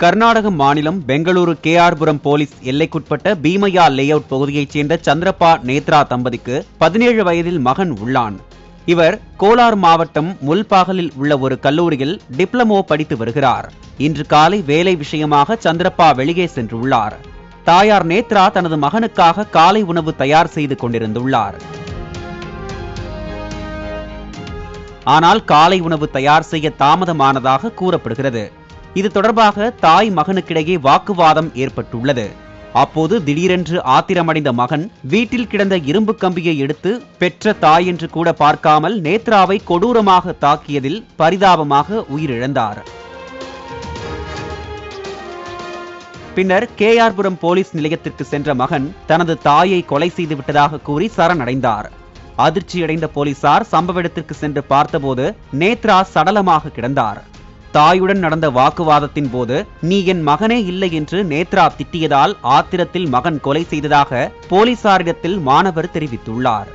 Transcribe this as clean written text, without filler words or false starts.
கர்நாடக மாநிலம் பெங்களூரு கேஆர்புரம் போலீஸ் எல்லைக்குட்பட்ட பீமையா லேஅவுட் பகுதியைச் சேர்ந்த சந்திரப்பா நேத்ரா தம்பதிக்கு 17 வயதில் மகன் உள்ளான். இவர் கோலார் மாவட்டம் முல்பாகலில் உள்ள ஒரு கல்லூரியில் டிப்ளமோ படித்து வருகிறார். இன்று காலை வேலை விஷயமாக சந்திரப்பா வெளியே சென்றுள்ளார். தாயார் நேத்ரா தனது மகனுக்காக காலை உணவு தயார் செய்து கொண்டிருந்துள்ளார். ஆனால் காலை உணவு தயார் செய்ய தாமதமானதாக கூறப்படுகிறது. இது தொடர்பாக தாய் மகனுக்கிடையே வாக்குவாதம் ஏற்பட்டுள்ளது. அப்போது திடீரென்று ஆத்திரமடைந்த மகன் வீட்டில் கிடந்த இரும்பு கம்பியை எடுத்து பெற்ற தாய் என்று கூட பார்க்காமல் நேத்ராவை கொடூரமாக தாக்கியதில் பரிதாபமாக உயிரிழந்தார். பின்னர் கேஆர்புரம் போலீஸ் நிலையத்திற்கு சென்ற மகன் தனது தாயை கொலை செய்து விட்டதாக கூறி சரணடைந்தார். அதிர்ச்சியடைந்த போலீசார் சம்பவ இடத்திற்கு சென்று பார்த்தபோது நேத்ரா சடலமாக கிடந்தார். தாயுடன் நடந்த வாக்குவாதத்தின் போது நீ என் மகனே இல்லை என்று நேத்ரா திட்டியதால் ஆத்திரத்தில் மகன் கொலை செய்ததாக போலீசாரிடத்தில் மாணவர் தெரிவித்துள்ளார்.